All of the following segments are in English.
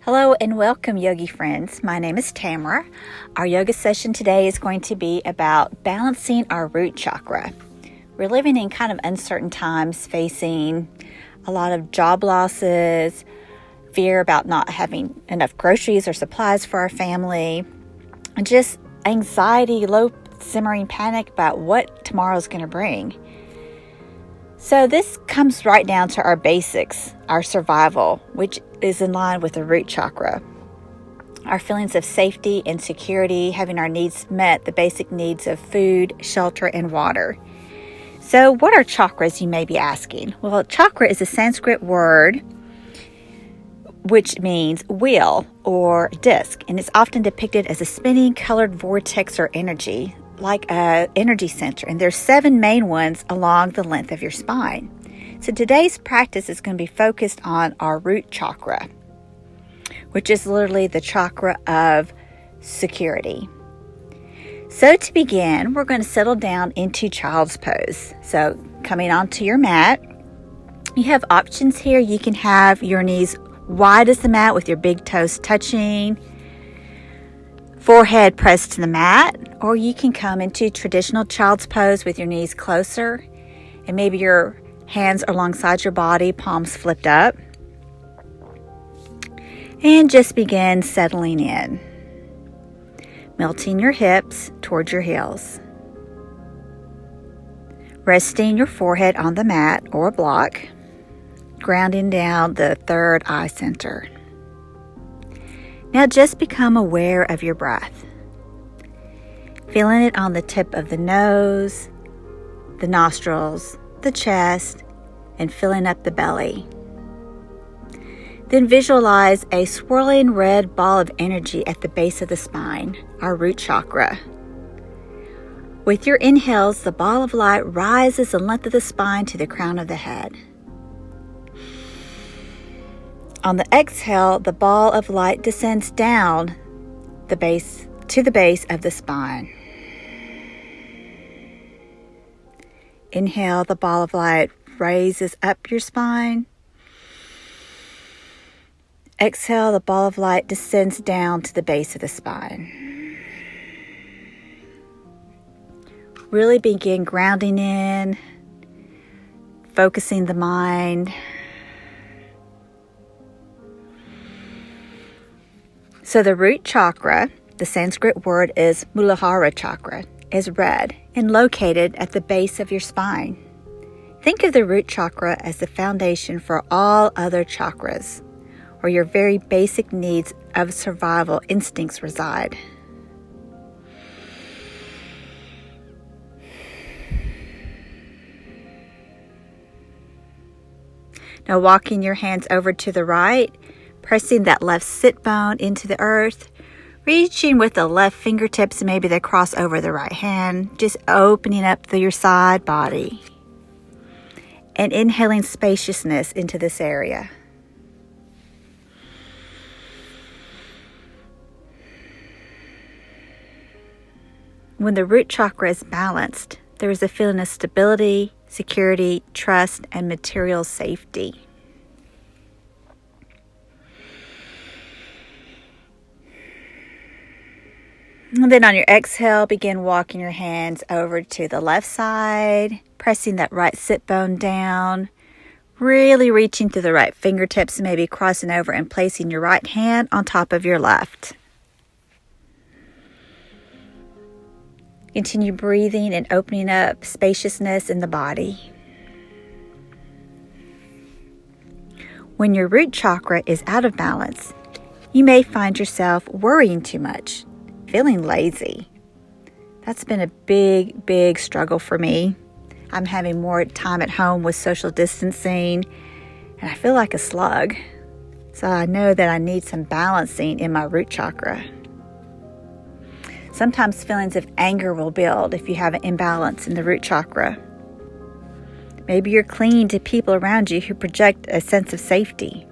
Hello and welcome, yogi friends. My name is Tamara. Our yoga session today is going to be about balancing our root chakra. We're living in kind of uncertain times, facing a lot of job losses, fear about not having enough groceries or supplies for our family, and just anxiety, low simmering panic about what tomorrow's going to bring. So this comes right down to our basics, our survival, which is in line with the root chakra. Our feelings of safety and security, having our needs met, the basic needs of food, shelter, and water. So what are chakras, you may be asking? Well, chakra is a Sanskrit word which means wheel or disc, and it's often depicted as a spinning colored vortex or energy, like an energy center, and there's 7 main ones along the length of your spine. So today's practice is going to be focused on our root chakra, which is literally the chakra of security. So to begin, we're going to settle down into child's pose. So coming onto your mat, you have options here. You can have your knees wide as the mat with your big toes touching, forehead pressed to the mat, or you can come into traditional child's pose with your knees closer and maybe your hands alongside your body, palms flipped up. And just begin settling in, melting your hips towards your heels, resting your forehead on the mat or a block, grounding down the third eye center. Now just become aware of your breath, feeling it on the tip of the nose, the nostrils, the chest, and filling up the belly. Then visualize a swirling red ball of energy at the base of the spine, our root chakra. With your inhales, the ball of light rises the length of the spine to the crown of the head. On the exhale, the ball of light descends down the base to the base of the spine. Inhale, the ball of light raises up your spine. Exhale, the ball of light descends down to the base of the spine. Really begin grounding in, focusing the mind. So the root chakra, the Sanskrit word is Muladhara chakra, is red and located at the base of your spine. Think of the root chakra as the foundation for all other chakras, where your very basic needs of survival instincts reside. Now walking your hands over to the right, pressing that left sit bone into the earth, reaching with the left fingertips, maybe they cross over the right hand, just opening up through your side body and inhaling spaciousness into this area. When the root chakra is balanced, there is a feeling of stability, security, trust, and material safety. And then on your exhale, begin walking your hands over to the left side, pressing that right sit bone down, really reaching through the right fingertips, maybe crossing over and placing your right hand on top of your left. Continue breathing and opening up spaciousness in the body. When your root chakra is out of balance, you may find yourself worrying too much, feeling lazy. That's been a big struggle for me. I'm having more time at home with social distancing, and I feel like a slug. So I know that I need some balancing in my root chakra. Sometimes feelings of anger will build if you have an imbalance in the root chakra. Maybe you're clinging to people around you who project a sense of safety.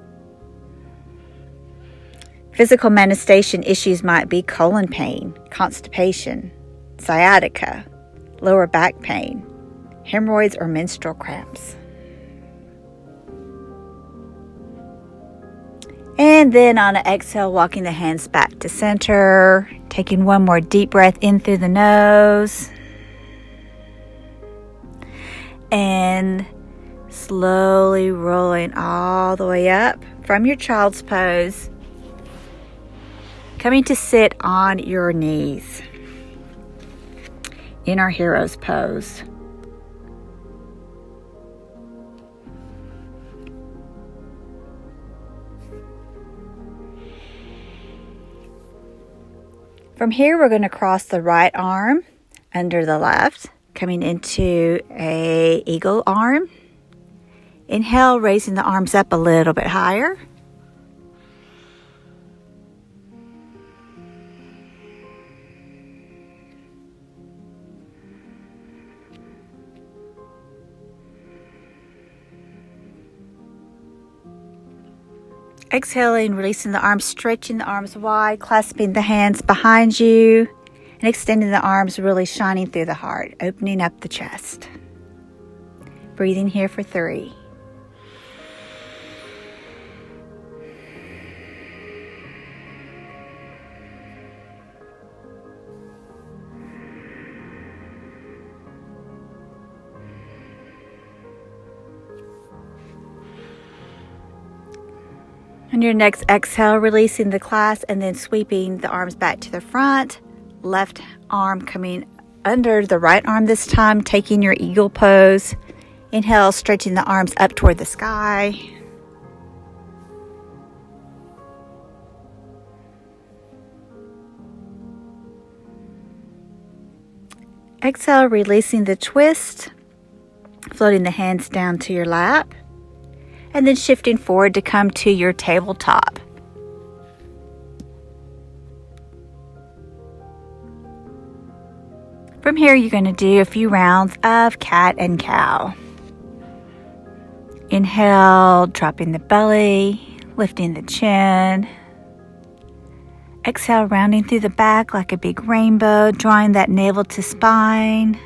Physical manifestation issues might be colon pain, constipation, sciatica, lower back pain, hemorrhoids, or menstrual cramps. And then on an exhale, walking the hands back to center, taking one more deep breath in through the nose. And slowly rolling all the way up from your child's pose, coming to sit on your knees in our hero's pose. From here, we're going to cross the right arm under the left, coming into a eagle arm. Inhale, raising the arms up a little bit higher. Exhaling, releasing the arms, stretching the arms wide, clasping the hands behind you, and extending the arms, really shining through the heart, opening up the chest. Breathing here for 3. On your next exhale, releasing the clasp and then sweeping the arms back to the front. Left arm coming under the right arm this time, taking your eagle pose. Inhale, stretching the arms up toward the sky. Exhale, releasing the twist, floating the hands down to your lap. And then shifting forward to come to your tabletop. From here, you're going to do a few rounds of cat and cow. Inhale, dropping the belly, lifting the chin. Exhale, rounding through the back like a big rainbow, drawing that navel to spine.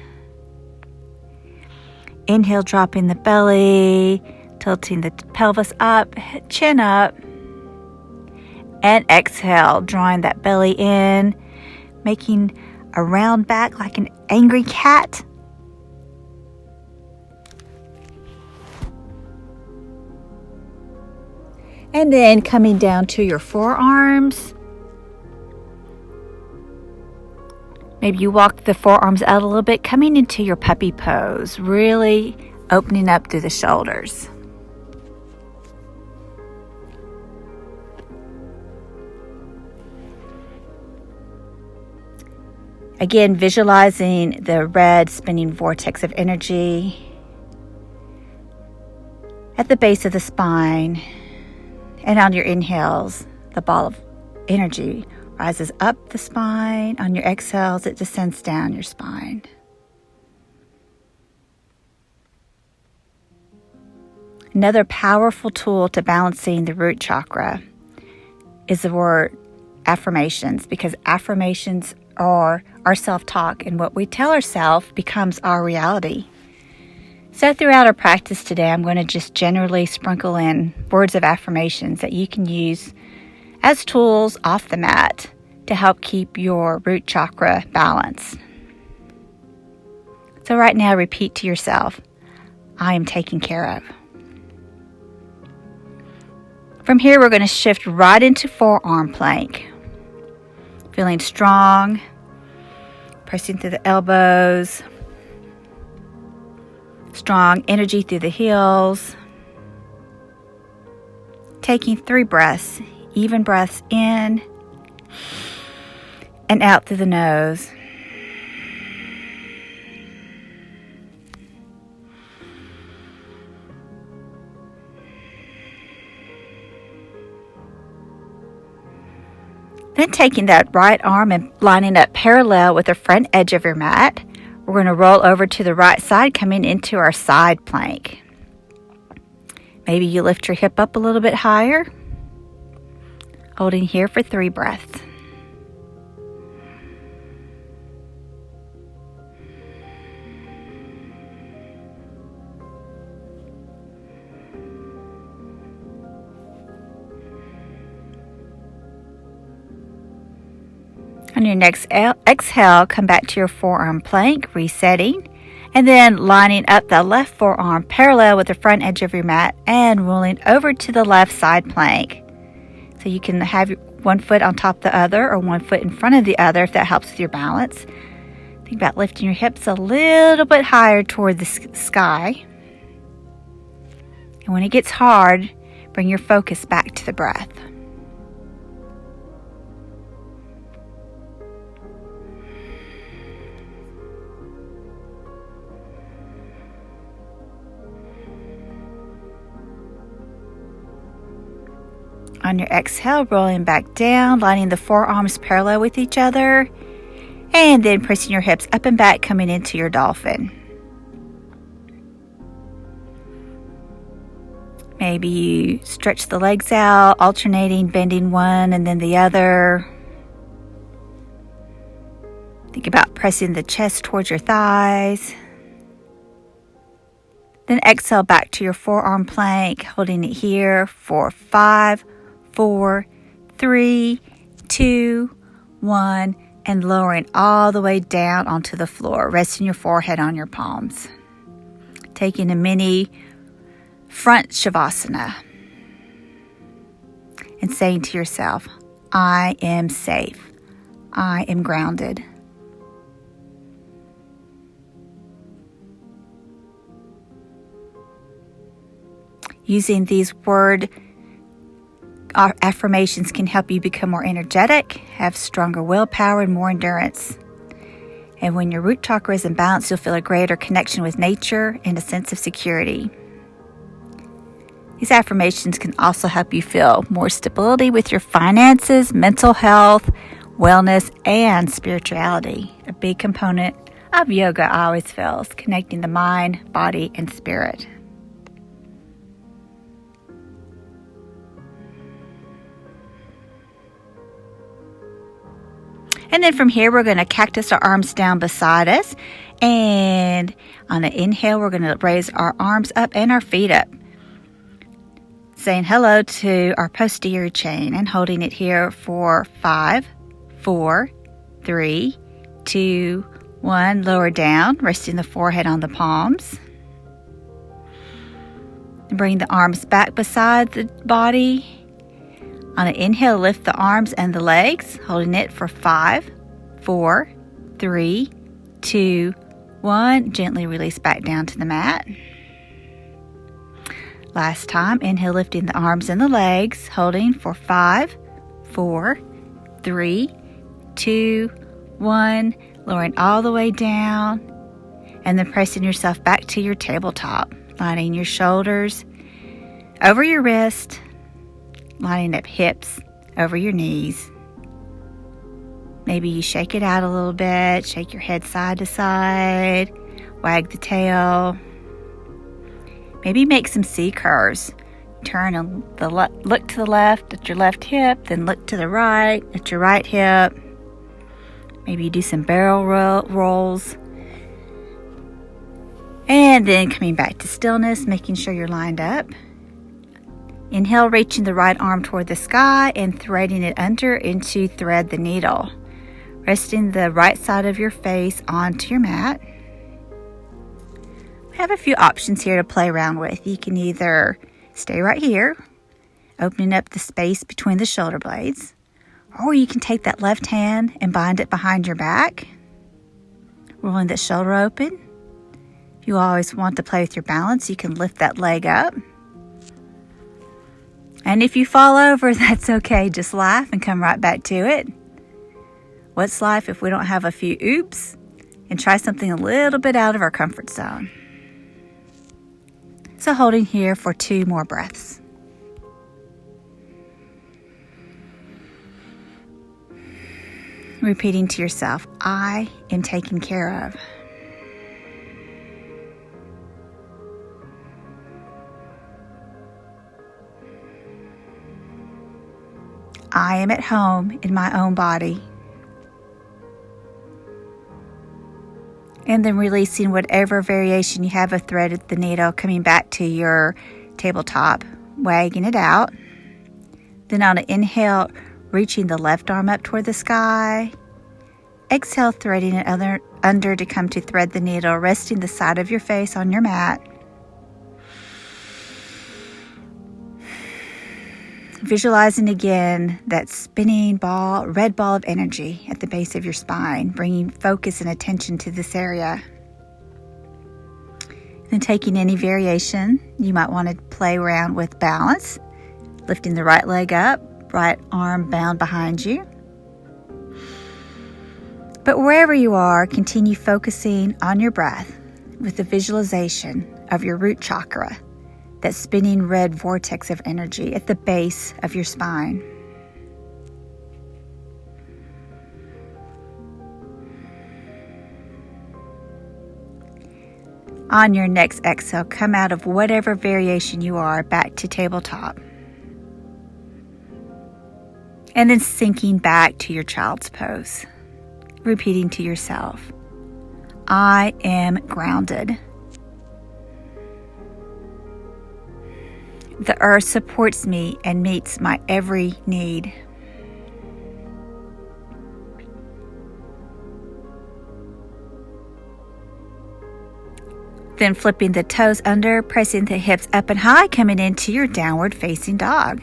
Inhale, dropping the belly, tilting the pelvis up, chin up, and exhale, drawing that belly in, making a round back like an angry cat. And then coming down to your forearms. Maybe you walk the forearms out a little bit, coming into your puppy pose, really opening up through the shoulders. Again, visualizing the red spinning vortex of energy at the base of the spine. And on your inhales, the ball of energy rises up the spine. On your exhales, it descends down your spine. Another powerful tool to balancing the root chakra is the word affirmations, because affirmations are our self-talk, and what we tell ourselves becomes our reality. So throughout our practice today, I'm going to just generally sprinkle in words of affirmations that you can use as tools off the mat to help keep your root chakra balanced. So right now, repeat to yourself, I am taken care of. From here, we're going to shift right into forearm plank. Feeling strong, pressing through the elbows, strong energy through the heels. Taking 3 breaths, even breaths in and out through the nose. Then taking that right arm and lining up parallel with the front edge of your mat, we're going to roll over to the right side, coming into our side plank. Maybe you lift your hip up a little bit higher, holding here for 3 breaths. On your next exhale, come back to your forearm plank, resetting, and then lining up the left forearm parallel with the front edge of your mat and rolling over to the left side plank. So you can have one foot on top of the other or one foot in front of the other if that helps with your balance. Think about lifting your hips a little bit higher toward the sky. And when it gets hard, bring your focus back to the breath. On your exhale, rolling back down, lining the forearms parallel with each other, and then pressing your hips up and back, coming into your dolphin. Maybe you stretch the legs out, alternating, bending one and then the other. Think about pressing the chest towards your thighs. Then exhale back to your forearm plank, holding it here for 5, 4, 3, 2, 1, and lowering all the way down onto the floor, resting your forehead on your palms. Taking a mini front shavasana and saying to yourself, I am safe. I am grounded. Using these affirmations can help you become more energetic, have stronger willpower, and more endurance. And when your root chakra is in balance, you'll feel a greater connection with nature and a sense of security. These affirmations can also help you feel more stability with your finances, mental health, wellness, and spirituality. A big component of yoga, I always feel, is connecting the mind, body, and spirit. And then from here, we're going to cactus our arms down beside us. And on an inhale, we're going to raise our arms up and our feet up, saying hello to our posterior chain and holding it here for 5, 4, 3, 2, 1. Lower down, resting the forehead on the palms. And bring the arms back beside the body. On an inhale, lift the arms and the legs, holding it for 5, 4, 3, 2, 1. Gently release back down to the mat. Last time, inhale, lifting the arms and the legs, holding for 5, 4, 3, 2, 1. Lowering all the way down, and then pressing yourself back to your tabletop, lining your shoulders over your wrist, lining up hips over your knees. Maybe you shake it out a little bit, shake your head side to side, wag the tail. Maybe make some C curves. Turn and look to the left at your left hip, then look to the right at your right hip. Maybe you do some barrel rolls. And then coming back to stillness, making sure you're lined up. Inhale, reaching the right arm toward the sky and threading it under into thread the needle. Resting the right side of your face onto your mat. We have a few options here to play around with. You can either stay right here, opening up the space between the shoulder blades, or you can take that left hand and bind it behind your back, rolling that shoulder open. If you always want to play with your balance, you can lift that leg up. And if you fall over, that's okay. Just laugh and come right back to it. What's life if we don't have a few oops and try something a little bit out of our comfort zone? So holding here for 2 more breaths. Repeating to yourself, I am taken care of. I am at home in my own body. And then releasing whatever variation you have of thread at the needle, coming back to your tabletop, wagging it out. Then on an inhale, reaching the left arm up toward the sky, Exhale, threading it under to come to thread the needle, resting the side of your face on your mat. Visualizing again that spinning ball, red ball of energy at the base of your spine, bringing focus and attention to this area. Then taking any variation, you might want to play around with balance, lifting the right leg up, right arm bound behind you. But wherever you are, continue focusing on your breath with the visualization of your root chakra, that spinning red vortex of energy at the base of your spine. On your next exhale, come out of whatever variation you are back to tabletop. And then sinking back to your child's pose, repeating to yourself, I am grounded. The earth supports me and meets my every need. Then flipping the toes under, pressing the hips up and high, coming into your downward facing dog.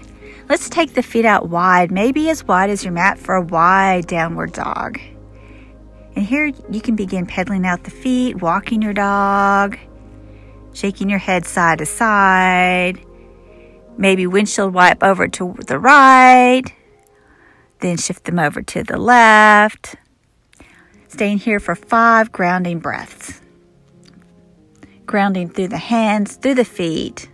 Let's take the feet out wide, maybe as wide as your mat for a wide downward dog. And here you can begin pedaling out the feet, walking your dog, shaking your head side to side. Maybe windshield wipe over to the right, then shift them over to the left. Staying here for 5 grounding breaths. Grounding through the hands, through the feet,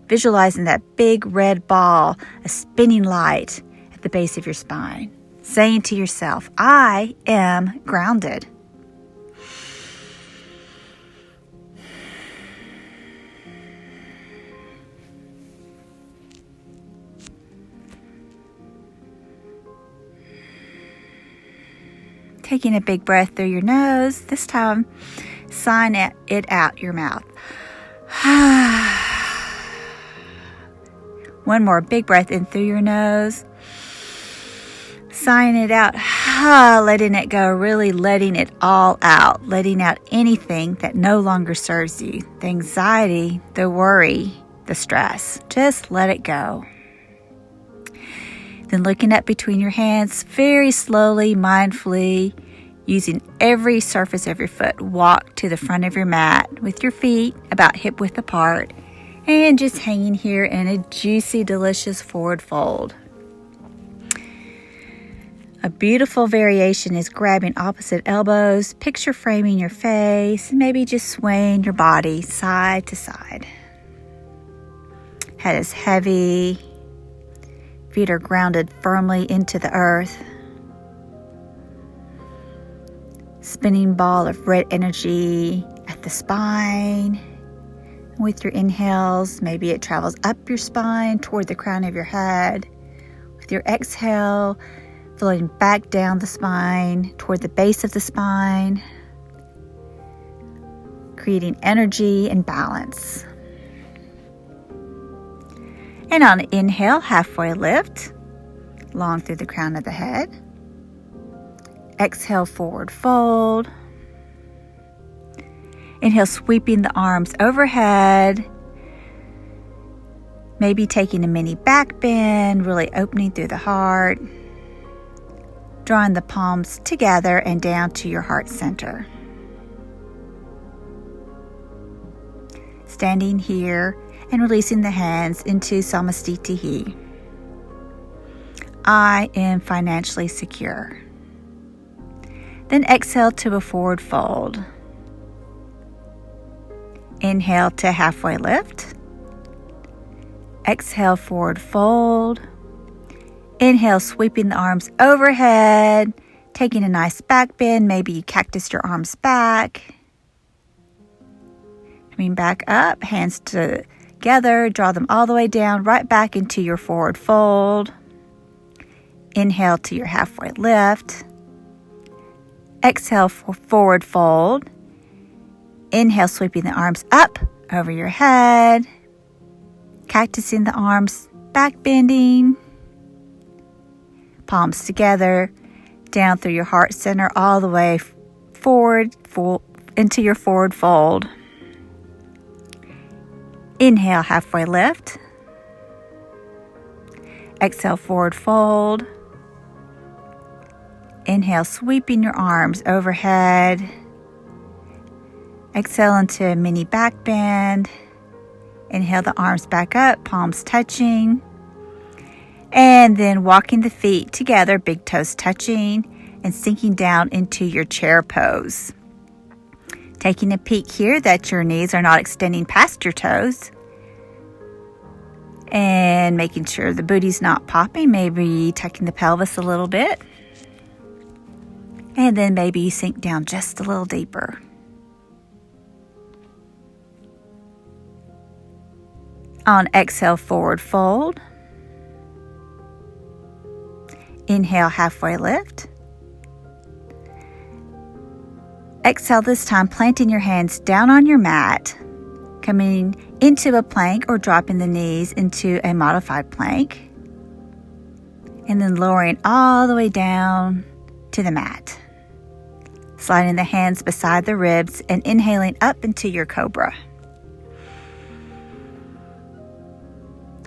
visualizing that big red ball, a spinning light at the base of your spine. Saying to yourself, I am grounded. Taking a big breath through your nose. This time, sign it out your mouth. One more big breath in through your nose. Sign it out. Letting it go, really letting it all out. Letting out anything that no longer serves you. The anxiety, the worry, the stress. Just let it go. Then looking up between your hands, very slowly, mindfully, using every surface of your foot. Walk to the front of your mat with your feet about hip width apart and just hanging here in a juicy, delicious forward fold. A beautiful variation is grabbing opposite elbows, picture framing your face, and maybe just swaying your body side to side. Head is heavy. Feet are grounded firmly into the earth. Spinning ball of red energy at the spine. With your inhales, maybe it travels up your spine toward the crown of your head. With your exhale, flowing back down the spine toward the base of the spine, creating energy and balance. And on an inhale, halfway lift, long through the crown of the head. Exhale, forward fold. Inhale, sweeping the arms overhead. Maybe taking a mini back bend, really opening through the heart. Drawing the palms together and down to your heart center. Standing here and releasing the hands into Samastitihi. I am financially secure. Then exhale to a forward fold. Inhale to halfway lift. Exhale, forward fold. Inhale, sweeping the arms overhead, taking a nice back bend. Maybe you cactus your arms back. Coming back up, hands together, draw them all the way down, right back into your forward fold. Inhale to your halfway lift. Exhale for forward fold. Inhale, sweeping the arms up over your head. Cactusing the arms, back bending. Palms together. down through your heart center all the way forward into your forward fold. Inhale, halfway lift. Exhale, forward fold. Inhale, sweeping your arms overhead. Exhale into a mini back bend. Inhale the arms back up, palms touching. And then walking the feet together, big toes touching, and sinking down into your chair pose. Taking a peek here that your knees are not extending past your toes. And making sure the booty's not popping, maybe tucking the pelvis a little bit. And then maybe you sink down just a little deeper. On exhale, forward fold. Inhale, halfway lift. Exhale this time, planting your hands down on your mat, coming into a plank or dropping the knees into a modified plank, and then lowering all the way down to the mat. Sliding the hands beside the ribs and inhaling up into your cobra.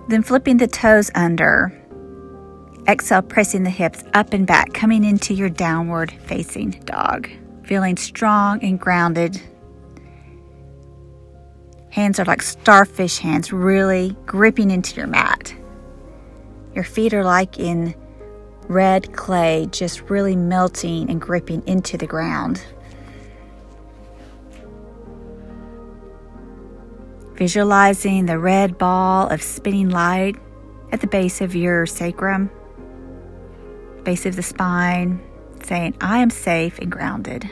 Then flipping the toes under. Exhale, pressing the hips up and back, coming into your downward facing dog. Feeling strong and grounded. Hands are like starfish hands, really gripping into your mat. Your feet are like in red clay, just really melting and gripping into the ground. Visualizing the red ball of spinning light at the base of your sacrum, base of the spine, saying, I am safe and grounded.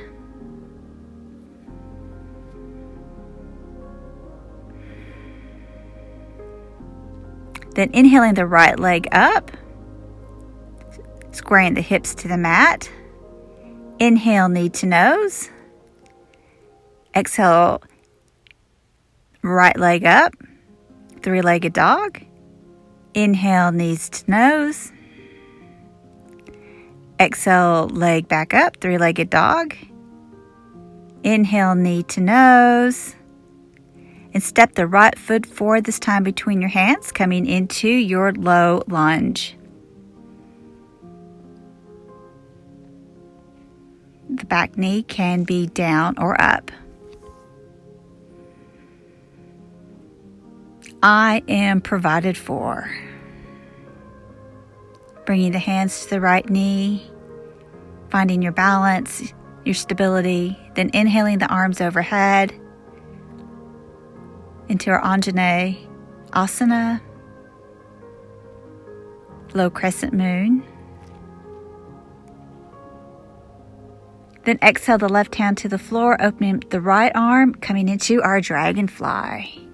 Then inhaling the right leg up, squaring the hips to the mat. Inhale, knee to nose. Exhale, right leg up, three-legged dog. Inhale, knees to nose. Exhale, leg back up, three-legged dog. Inhale, knee to nose. And step the right foot forward, this time between your hands, coming into your low lunge. The back knee can be down or up. I am provided for. Bringing the hands to the right knee, finding your balance, your stability, then inhaling the arms overhead into our Anjane Asana, low crescent moon. Then exhale the left hand to the floor, opening the right arm, coming into our dragonfly.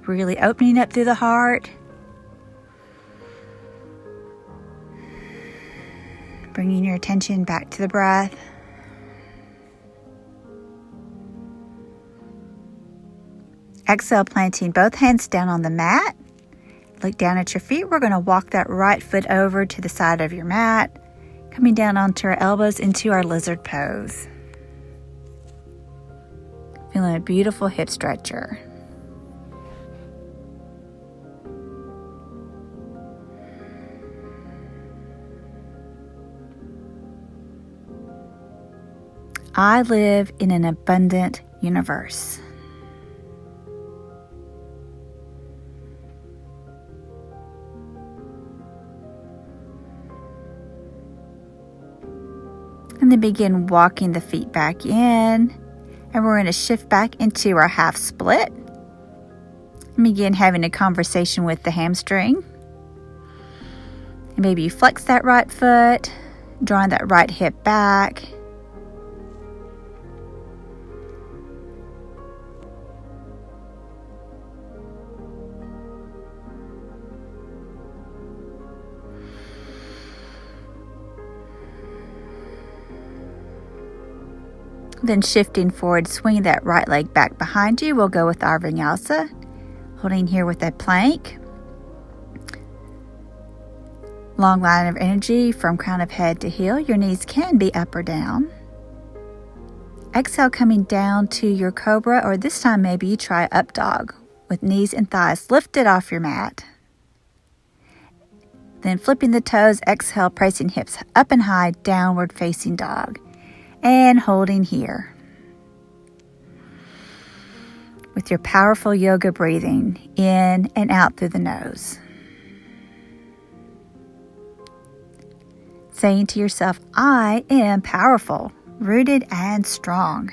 Really opening up through the heart. Bringing your attention back to the breath. Exhale, planting both hands down on the mat. Look down at your feet. We're going to walk that right foot over to the side of your mat, coming down onto our elbows into our lizard pose. Feeling a beautiful hip stretcher. I live in an abundant universe. And then begin walking the feet back in. And we're going to shift back into our half split. And begin having a conversation with the hamstring. And maybe you flex that right foot, drawing that right hip back. Then shifting forward, swing that right leg back behind you. We'll go with our vinyasa, holding here with a plank. long line of energy from crown of head to heel. Your knees can be up or down. Exhale, coming down to your cobra, or this time maybe you try up dog with knees and thighs lifted off your mat. Then flipping the toes, exhale, pressing hips up and high, downward facing dog, and holding here. With your powerful yoga breathing in and out through the nose. Saying to yourself, I am powerful, rooted and strong.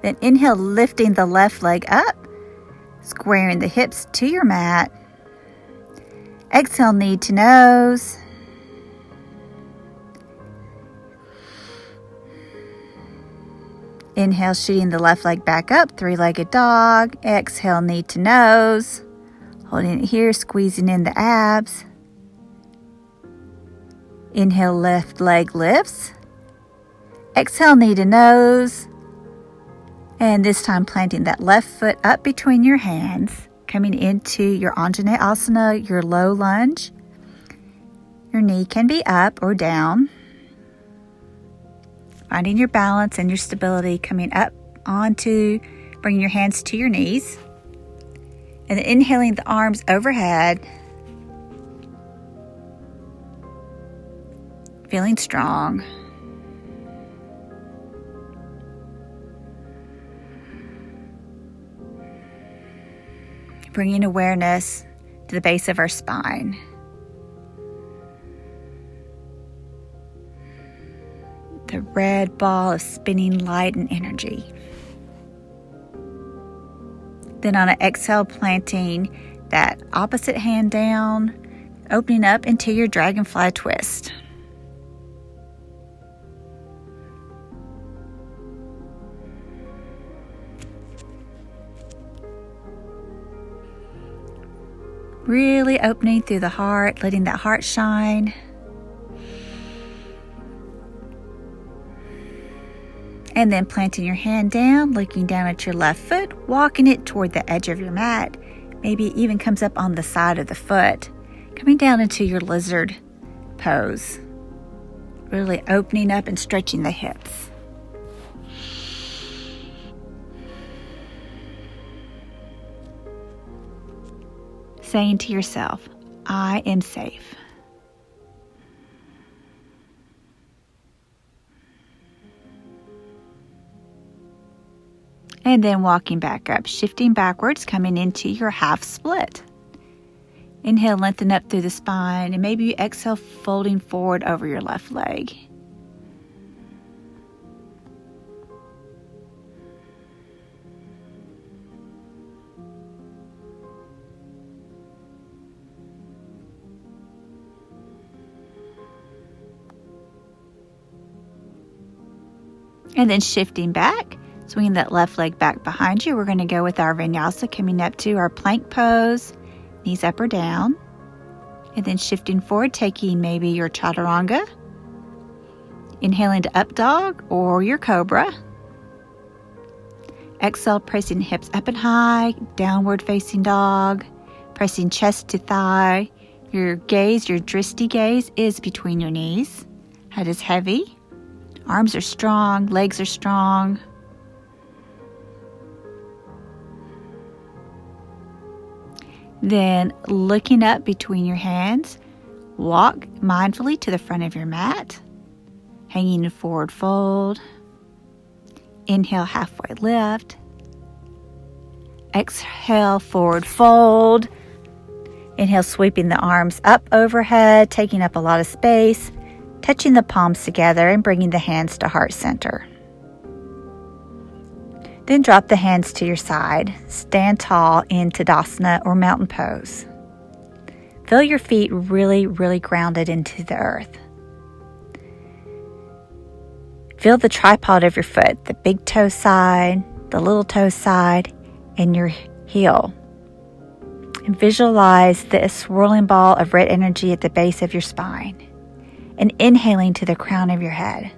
Then inhale, lifting the left leg up, squaring the hips to your mat. Exhale, knee to nose. Inhale, shooting the left leg back up, three-legged dog. Exhale, knee to nose. Holding it here, squeezing in the abs. Inhale, left leg lifts. Exhale, knee to nose. And this time planting that left foot up between your hands, coming into your Anjaneyasana, your low lunge. Your knee can be up or down. Finding your balance and your stability, coming up onto, bringing your hands to your knees. And then inhaling the arms overhead. Feeling strong. Bringing awareness to the base of our spine. The red ball of spinning light and energy. Then on an exhale, planting that opposite hand down, opening up into your dragonfly twist. Really opening through the heart, letting that heart shine. And then planting your hand down, looking down at your left foot, walking it toward the edge of your mat. Maybe it even comes up on the side of the foot. Coming down into your lizard pose. Really opening up and stretching the hips. Saying to yourself, I am safe. And then walking back up, shifting backwards, coming into your half split. Inhale, lengthen up through the spine, and maybe you exhale, folding forward over your left leg. And then shifting back, swinging that left leg back behind you. We're going to go with our vinyasa, coming up to our plank pose, knees up or down. And then shifting forward, taking maybe your chaturanga. Inhaling to up dog or your cobra. Exhale, pressing hips up and high, downward facing dog. Pressing chest to thigh. Your gaze, your drishti gaze is between your knees. Head is heavy. Arms are strong, legs are strong. Then looking up between your hands, walk mindfully to the front of your mat, hanging in forward fold. Inhale, halfway lift. Exhale, forward fold. Inhale, sweeping the arms up overhead, taking up a lot of space. Touching the palms together and bringing the hands to heart center. Then drop the hands to your side. Stand tall in Tadasana or mountain pose. Feel your feet really, really grounded into the earth. Feel the tripod of your foot, the big toe side, the little toe side, and your heel. And visualize this swirling ball of red energy at the base of your spine. and inhaling to the crown of your head.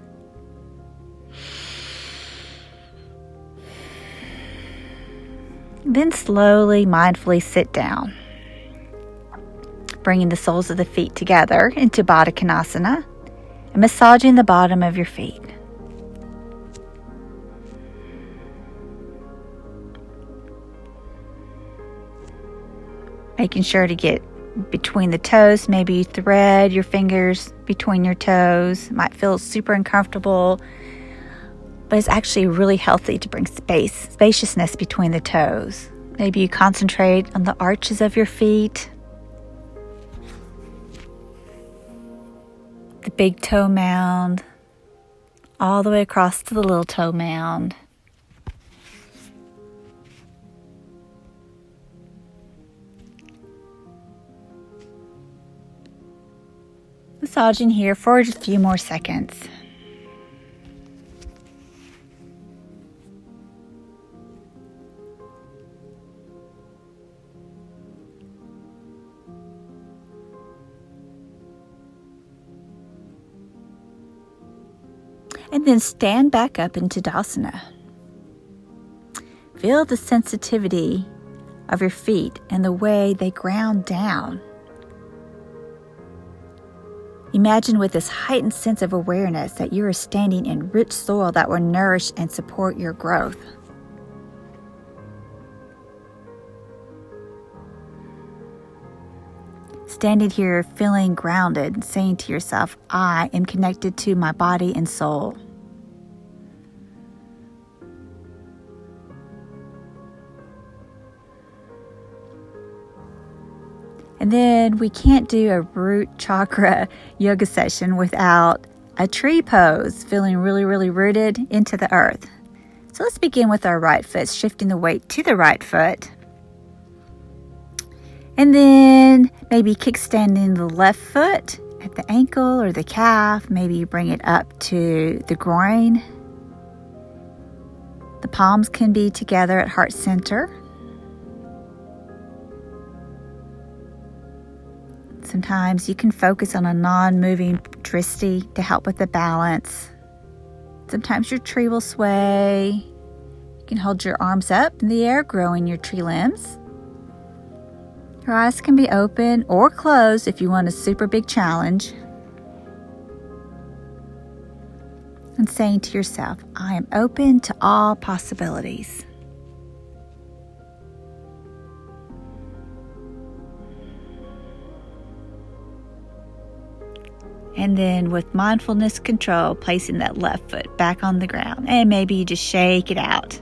Then slowly, mindfully sit down, bringing the soles of the feet together into Baddha Konasana and massaging the bottom of your feet. Making sure to get between the toes. Maybe you thread your fingers between your toes. It might feel super uncomfortable, but it's actually really healthy to bring spaciousness between the toes. Maybe you concentrate on the arches of your feet, the big toe mound, all the way across to the little toe mound. Massaging here for just a few more seconds. And then stand back up into Tadasana. Feel the sensitivity of your feet and the way they ground down. Imagine with this heightened sense of awareness that you are standing in rich soil that will nourish and support your growth. Standing here feeling grounded, saying to yourself, I am connected to my body and soul. And then we can't do a root chakra yoga session without a tree pose, feeling really, really rooted into the earth. So let's begin with our right foot, shifting the weight to the right foot. And then maybe kickstanding the left foot at the ankle or the calf. Maybe you bring it up to the groin. The palms can be together at heart center. Sometimes you can focus on a non-moving drishti to help with the balance. Sometimes your tree will sway. You can hold your arms up in the air, growing your tree limbs. Your eyes can be open or closed if you want a super big challenge. And saying to yourself, I am open to all possibilities. And then with mindfulness control, placing that left foot back on the ground. And maybe you just shake it out.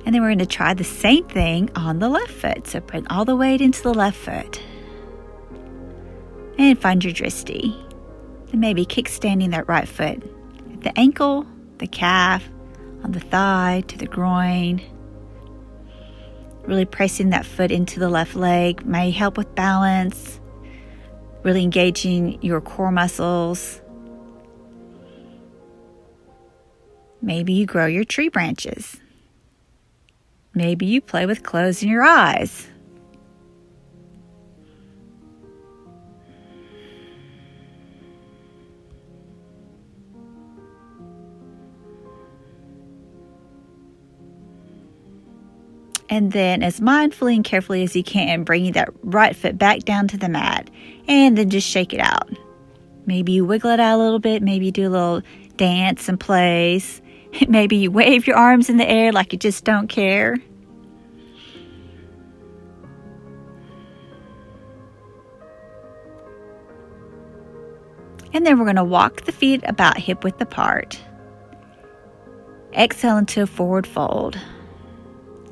And then we're going to try the same thing on the left foot. So bring all the weight into the left foot. And find your drishti. And maybe kickstanding that right foot at the ankle, the calf, on the thigh, to the groin. Really pressing that foot into the left leg may help with balance. Really engaging your core muscles. Maybe you grow your tree branches. Maybe you play with closing your eyes. And then as mindfully and carefully as you can, bringing that right foot back down to the mat. And then just shake it out. Maybe you wiggle it out a little bit. Maybe you do a little dance and plays. Maybe you wave your arms in the air like you just don't care. And then we're going to walk the feet about hip width apart. Exhale into a forward fold.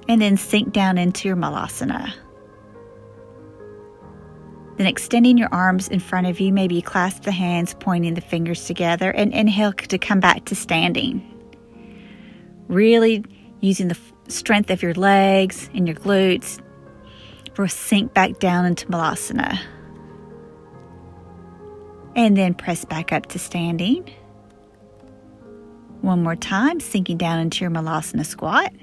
And then sink down into your malasana. Then extending your arms in front of you, maybe you clasp the hands, pointing the fingers together, and inhale to come back to standing. Really using the strength of your legs and your glutes for a sink back down into malasana. And then press back up to standing. One more time, sinking down into your malasana squat.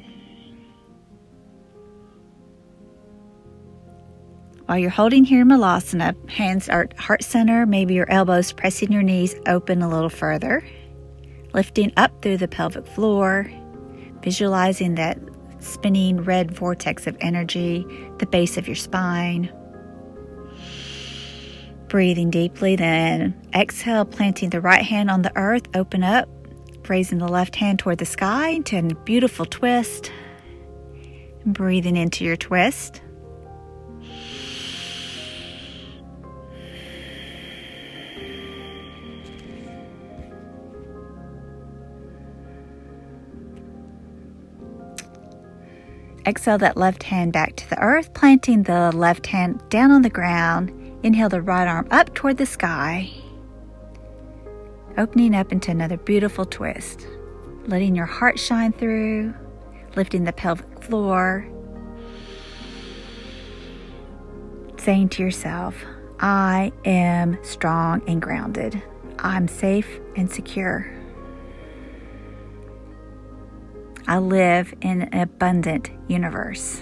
While you're holding here in Malasana, hands are at heart center, maybe your elbows pressing your knees open a little further. Lifting up through the pelvic floor, visualizing that spinning red vortex of energy, the base of your spine. Breathing deeply, then exhale, planting the right hand on the earth, open up, raising the left hand toward the sky into a beautiful twist. Breathing into your twist. Exhale that left hand back to the earth, planting the left hand down on the ground. Inhale the right arm up toward the sky, opening up into another beautiful twist. Letting your heart shine through, lifting the pelvic floor. Saying to yourself, I am strong and grounded. I'm safe and secure. I live in an abundant universe.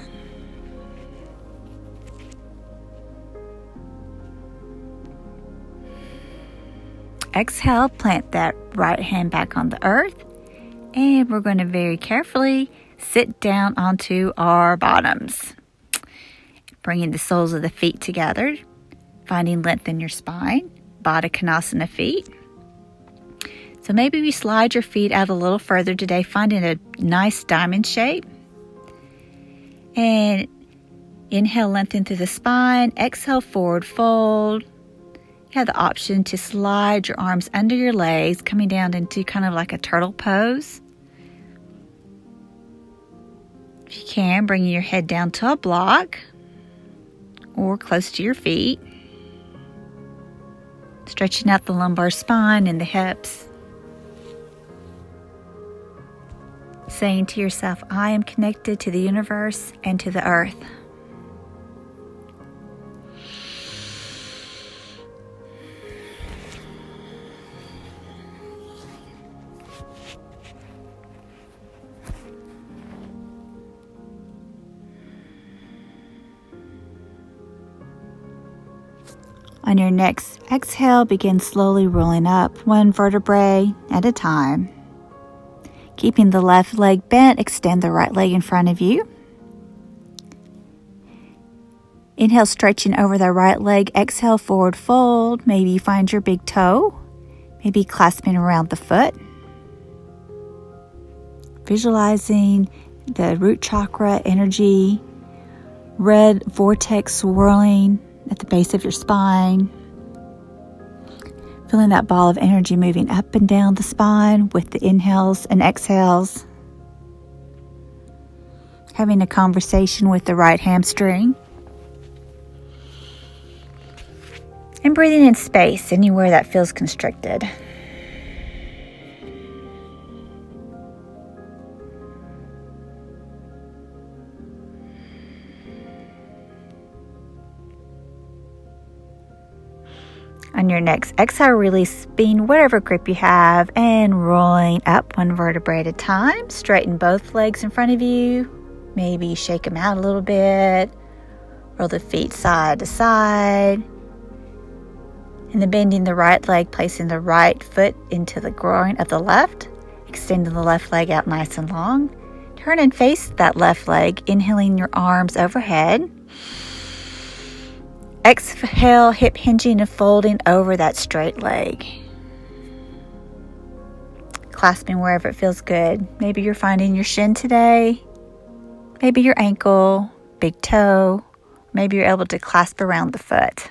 Exhale, plant that right hand back on the earth, and we're going to very carefully sit down onto our bottoms. Bringing the soles of the feet together, finding length in your spine, Baddha Konasana feet. So maybe we slide your feet out a little further today, finding a nice diamond shape. And inhale, lengthen through the spine. Exhale, forward fold. You have the option to slide your arms under your legs, coming down into kind of like a turtle pose. If you can, bringing your head down to a block or close to your feet. Stretching out the lumbar spine and the hips. Saying to yourself, I am connected to the universe and to the earth. On your next exhale, begin slowly rolling up one vertebrae at a time. Keeping the left leg bent, extend the right leg in front of you. Inhale, stretching over the right leg. Exhale, forward fold. Maybe you find your big toe. Maybe clasping around the foot. Visualizing the root chakra energy, red vortex swirling at the base of your spine. Feeling that ball of energy moving up and down the spine with the inhales and exhales. Having a conversation with the right hamstring. And breathing in space anywhere that feels constricted. On your next exhale, releasing whatever grip you have and rolling up one vertebrae at a time. Straighten both legs in front of you. Maybe shake them out a little bit. Roll the feet side to side. And then bending the right leg, placing the right foot into the groin of the left. Extending the left leg out nice and long. Turn and face that left leg, inhaling your arms overhead. Exhale, hip hinging and folding over that straight leg. Clasping wherever it feels good. Maybe you're finding your shin today. Maybe your ankle, big toe. Maybe you're able to clasp around the foot.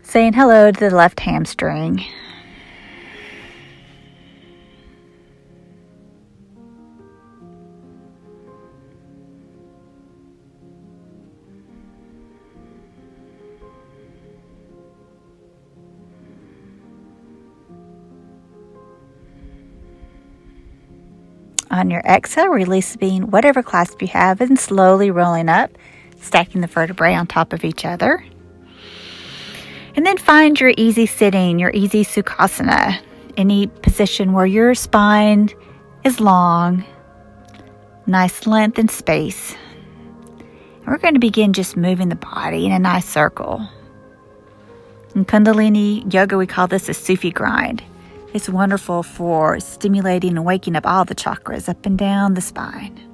Saying hello to the left hamstring. On your exhale, releasing whatever clasp you have and slowly rolling up, stacking the vertebrae on top of each other. And then find your easy sitting, your easy sukhasana, any position where your spine is long, nice length and space. And we're going to begin just moving the body in a nice circle. In Kundalini Yoga, we call this a Sufi grind. It's wonderful for stimulating and waking up all the chakras up and down the spine.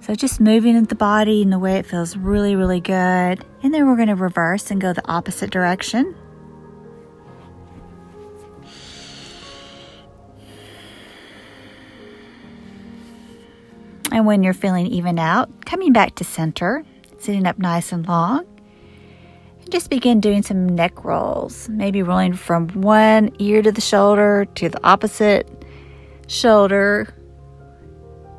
So just moving the body in a way it feels really, really good. And then we're going to reverse and go the opposite direction. And when you're feeling even out, coming back to center, sitting up nice and long. And just begin doing some neck rolls. Maybe rolling from one ear to the shoulder to the opposite shoulder.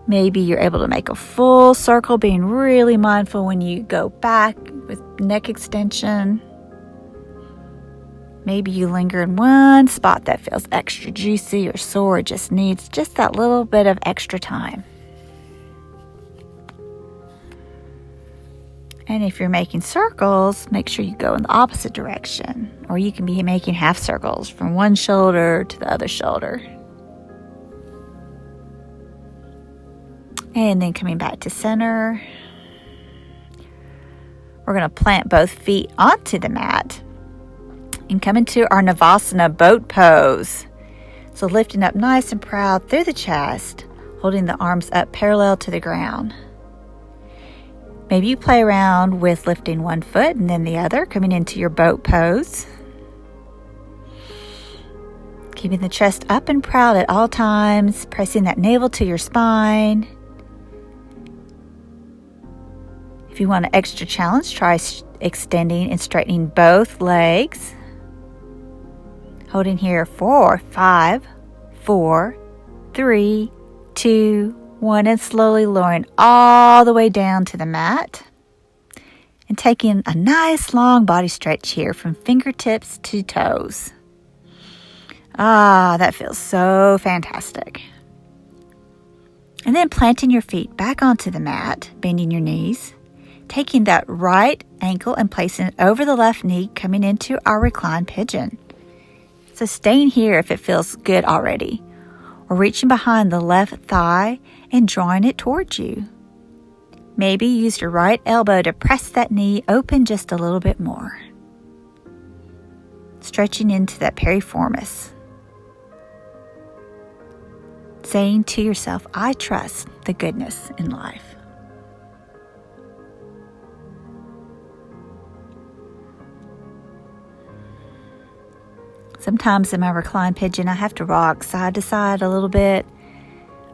Maybe you're able to make a full circle, being really mindful when you go back with neck extension. Maybe you linger in one spot that feels extra juicy or sore, or just needs just that little bit of extra time. And if you're making circles, make sure you go in the opposite direction. Or you can be making half circles from one shoulder to the other shoulder. And then coming back to center. We're going to plant both feet onto the mat and come into our Navasana boat pose. So lifting up nice and proud through the chest, holding the arms up parallel to the ground. Maybe you play around with lifting one foot and then the other, coming into your boat pose. Keeping the chest up and proud at all times, pressing that navel to your spine. If you want an extra challenge, try extending and straightening both legs. Holding here 4, 5, 4, 3, 2, 1, and slowly lowering all the way down to the mat. And taking a nice long body stretch here from fingertips to toes. Ah, that feels so fantastic. And then planting your feet back onto the mat, bending your knees. Taking that right ankle and placing it over the left knee, coming into our reclined pigeon. So staying here if it feels good already. Or reaching behind the left thigh and drawing it towards you. Maybe use your right elbow to press that knee open just a little bit more. Stretching into that piriformis. Saying to yourself, I trust the goodness in life. Sometimes in my reclined pigeon, I have to rock side to side a little bit,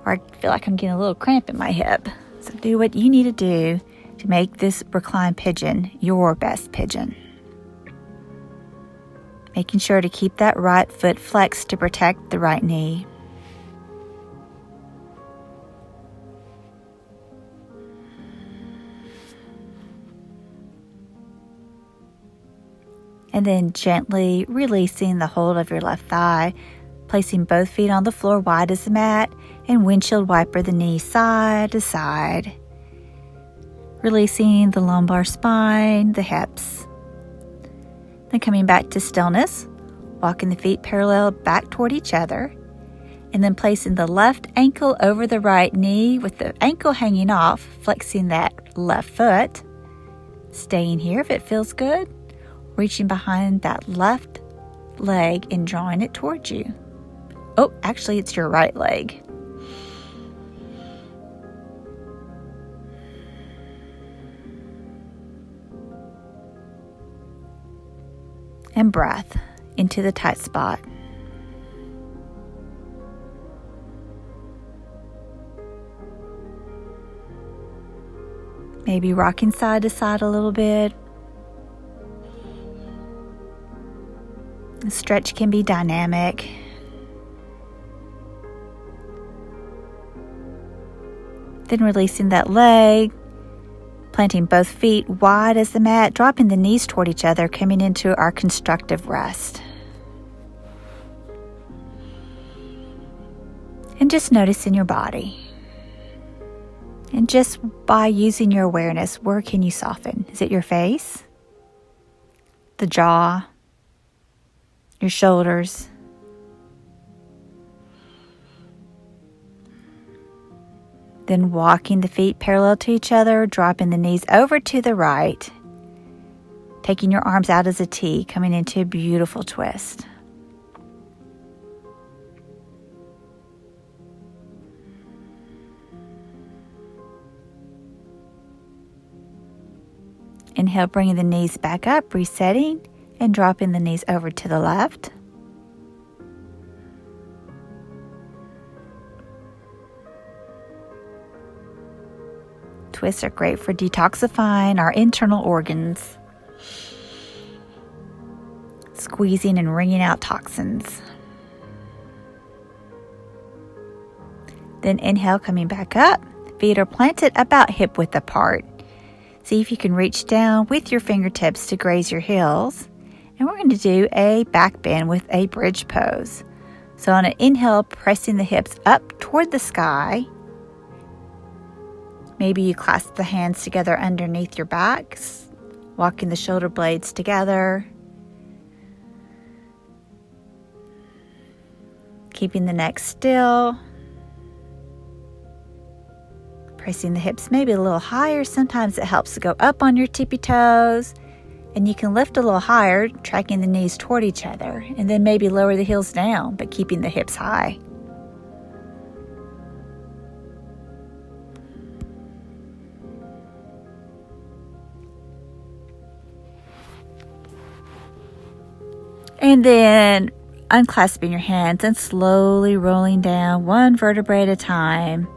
or I feel like I'm getting a little cramp in my hip. So do what you need to do to make this reclined pigeon your best pigeon. Making sure to keep that right foot flexed to protect the right knee. And then gently releasing the hold of your left thigh, placing both feet on the floor wide as the mat, and windshield wiper the knees side to side. Releasing the lumbar spine, the hips. Then coming back to stillness, walking the feet parallel back toward each other, and then placing the left ankle over the right knee with the ankle hanging off, flexing that left foot. Staying here if it feels good. Reaching behind that left leg and drawing it towards you. Oh, actually, it's your right leg. And breath into the tight spot. Maybe rocking side to side a little bit. The stretch can be dynamic. Then releasing that leg, planting both feet wide as the mat, dropping the knees toward each other, coming into our constructive rest. And just noticing your body. And just by using your awareness, where can you soften? Is it your face? The jaw? Your shoulders? Then walking the feet parallel to each other, dropping the knees over to the right, taking your arms out as a T, coming into a beautiful twist. Inhale, bringing the knees back up, resetting, and dropping the knees over to the left. Twists are great for detoxifying our internal organs, squeezing and wringing out toxins. Then inhale, coming back up. Feet are planted about hip width apart. See if you can reach down with your fingertips to graze your heels. And we're going to do a back bend with a bridge pose. So on an inhale, pressing the hips up toward the sky. Maybe you clasp the hands together underneath your backs, walking the shoulder blades together. Keeping the neck still. Pressing the hips maybe a little higher. Sometimes it helps to go up on your tippy toes. And you can lift a little higher, tracking the knees toward each other. And then maybe lower the heels down, but keeping the hips high. And then unclasping your hands and slowly rolling down one vertebrae at a time.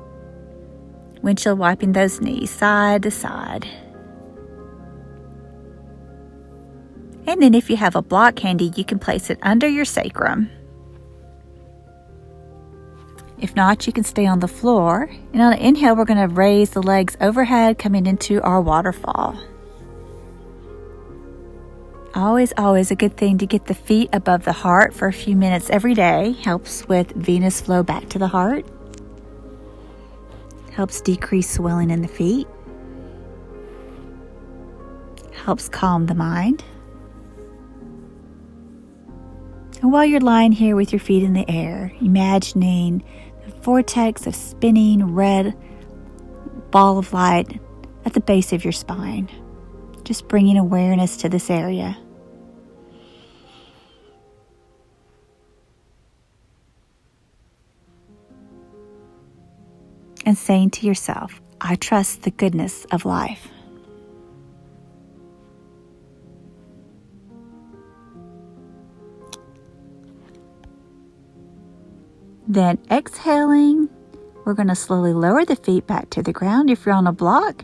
Windshield wiping those knees side to side. And then if you have a block handy, you can place it under your sacrum. If not, you can stay on the floor. And on an inhale, we're going to raise the legs overhead, coming into our waterfall. Always a good thing to get the feet above the heart for a few minutes every day. Helps with venous flow back to the heart. Helps decrease swelling in the feet. Helps calm the mind. And while you're lying here with your feet in the air, imagining the vortex of spinning red ball of light at the base of your spine. Just bringing awareness to this area. And saying to yourself, I trust the goodness of life. Then exhaling, we're going to slowly lower the feet back to the ground. If you're on a block,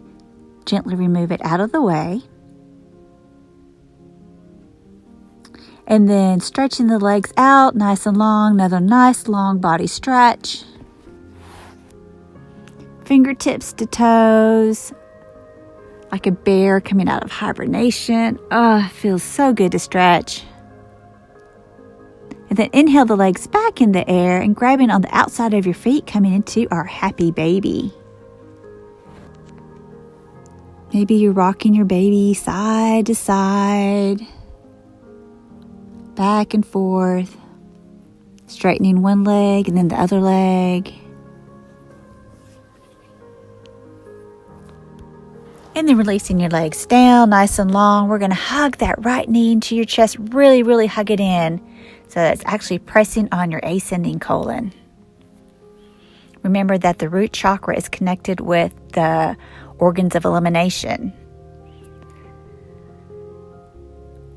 gently remove it out of the way. And then stretching the legs out nice and long. Another nice long body stretch. Fingertips to toes. Like a bear coming out of hibernation. Oh, it feels so good to stretch. And then inhale the legs back in the air and grabbing on the outside of your feet, coming into our happy baby. Maybe you're rocking your baby side to side, back and forth, straightening one leg and then the other leg. And then releasing your legs down nice and long. We're going to hug that right knee into your chest. Really, really hug it in. So that's actually pressing on your ascending colon. Remember that the root chakra is connected with the organs of elimination,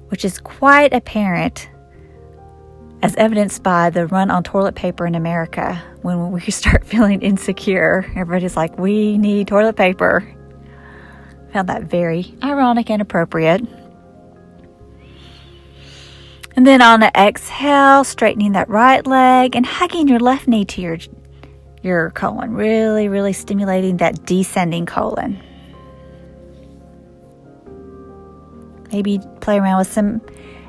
which is quite apparent as evidenced by the run on toilet paper in America. When we start feeling insecure, everybody's like, we need toilet paper. Found that very ironic and appropriate. And then on an exhale, straightening that right leg and hugging your left knee to your colon. Really, really stimulating that descending colon. Maybe play around with some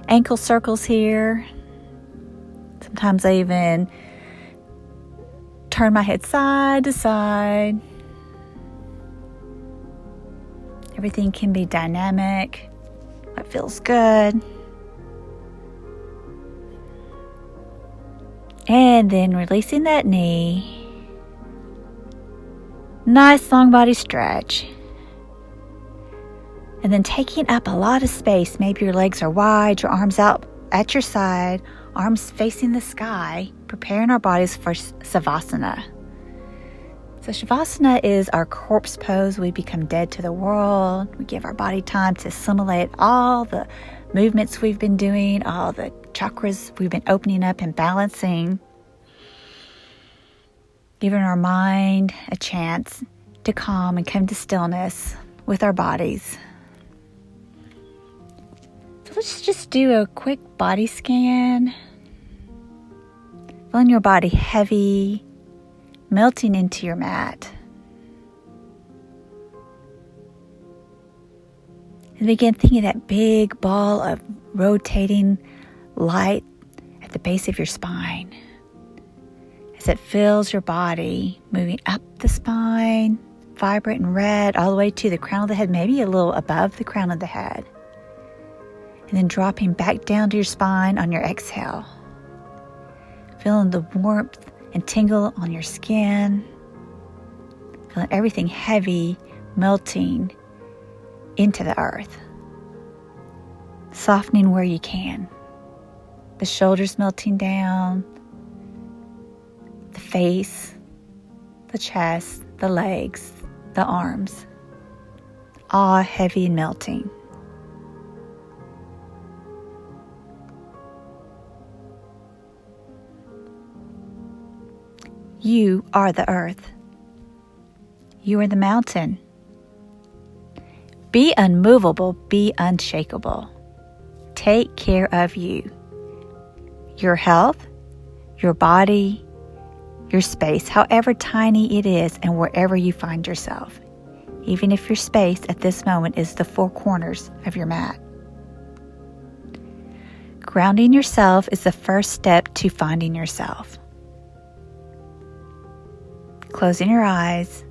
ankle circles here. Sometimes I even turn my head side to side. Everything can be dynamic. What feels good. And then releasing that knee. Nice long body stretch. And then taking up a lot of space. Maybe your legs are wide, your arms out at your side, arms facing the sky, preparing our bodies for Savasana. So Shavasana is our corpse pose. We become dead to the world. We give our body time to assimilate all the movements we've been doing, all the chakras we've been opening up and balancing, giving our mind a chance to calm and come to stillness with our bodies. So let's just do a quick body scan. Feeling your body heavy, melting into your mat. And begin thinking of that big ball of rotating light at the base of your spine. As it fills your body, moving up the spine, vibrant and red, all the way to the crown of the head, maybe a little above the crown of the head. And then dropping back down to your spine on your exhale. Feeling the warmth and tingle on your skin. Feeling everything heavy melting into the earth. Softening where you can. The shoulders melting down. The face. The chest. The legs. The arms. All heavy and melting. You are the earth. You are the mountain. Be unmovable, be unshakable. Take care of you. Your health, your body, your space, however tiny it is and wherever you find yourself. Even if your space at this moment is the four corners of your mat. Grounding yourself is the first step to finding yourself. Closing your eyes,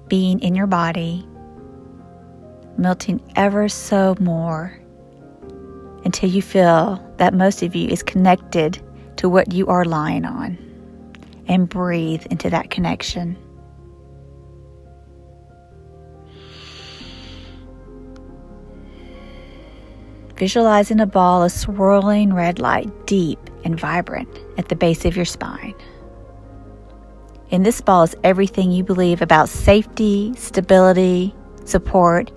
being in your body, melting ever so more until you feel that most of you is connected to what you are lying on, and breathe into that connection. Visualizing a ball of swirling red light, deep and vibrant at the base of your spine. In this ball is everything you believe about safety, stability, support,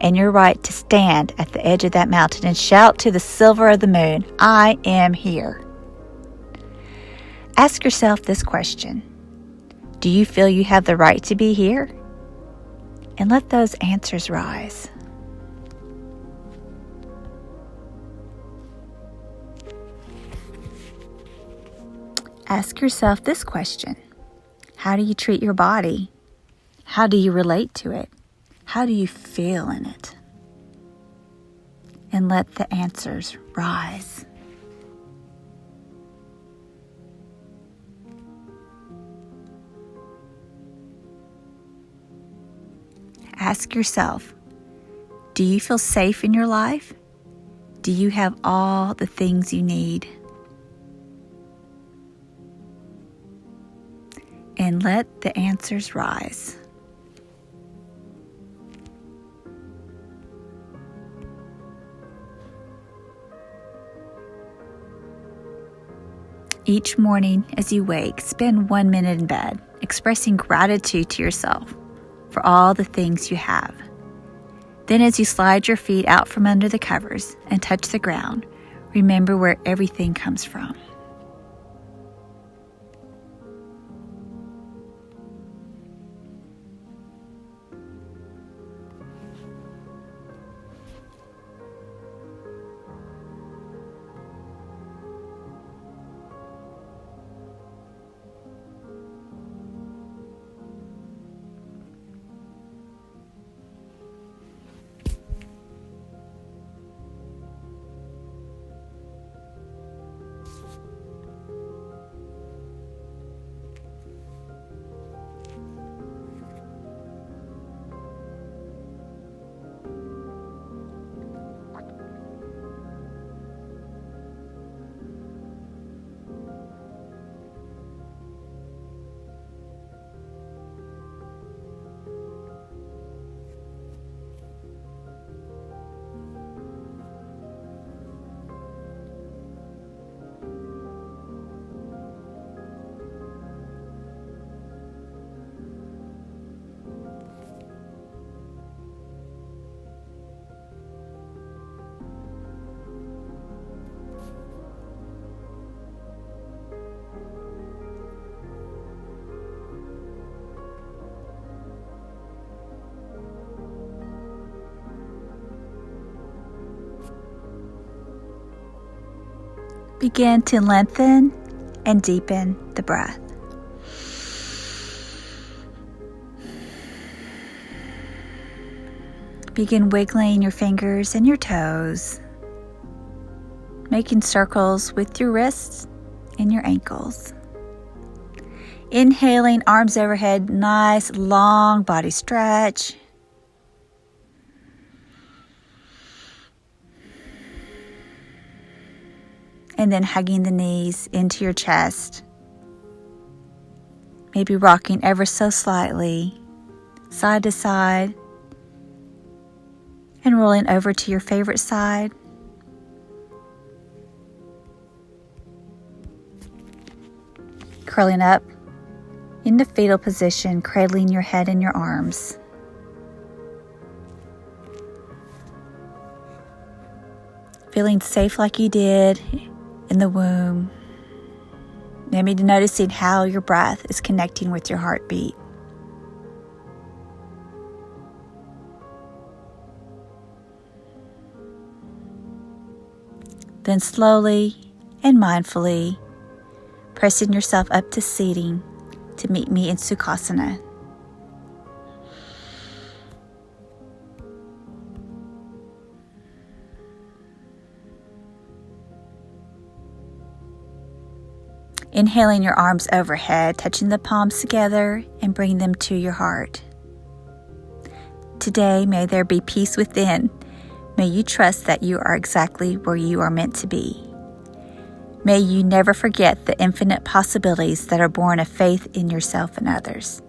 and your right to stand at the edge of that mountain and shout to the silver of the moon, I am here. Ask yourself this question. Do you feel you have the right to be here? And let those answers rise. Ask yourself this question. How do you treat your body? How do you relate to it? How do you feel in it? And let the answers rise. Ask yourself, do you feel safe in your life? Do you have all the things you need? And let the answers rise. Each morning as you wake, spend 1 minute in bed, expressing gratitude to yourself for all the things you have. Then as you slide your feet out from under the covers and touch the ground, remember where everything comes from. Begin to lengthen and deepen the breath. Begin wiggling your fingers and your toes, making circles with your wrists and your ankles. Inhaling, arms overhead, nice long body stretch. And then hugging the knees into your chest. Maybe rocking ever so slightly, side to side, and rolling over to your favorite side. Curling up into fetal position, cradling your head in your arms. Feeling safe like you did in the womb. Maybe noticing how your breath is connecting with your heartbeat. Then slowly and mindfully pressing yourself up to seating to meet me in Sukhasana. Inhaling your arms overhead, touching the palms together and bringing them to your heart. Today, may there be peace within. May you trust that you are exactly where you are meant to be. May you never forget the infinite possibilities that are born of faith in yourself and others.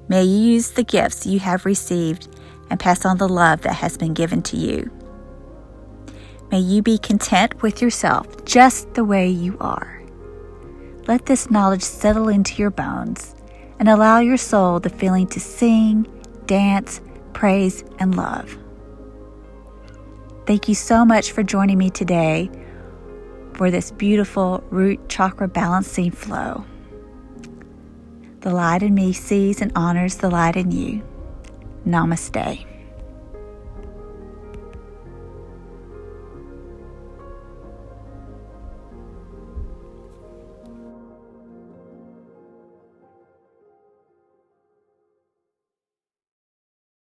May you use the gifts you have received and pass on the love that has been given to you. May you be content with yourself just the way you are. Let this knowledge settle into your bones and allow your soul the feeling to sing, dance, praise, and love. Thank you so much for joining me today for this beautiful root chakra balancing flow. The light in me sees and honors the light in you. Namaste.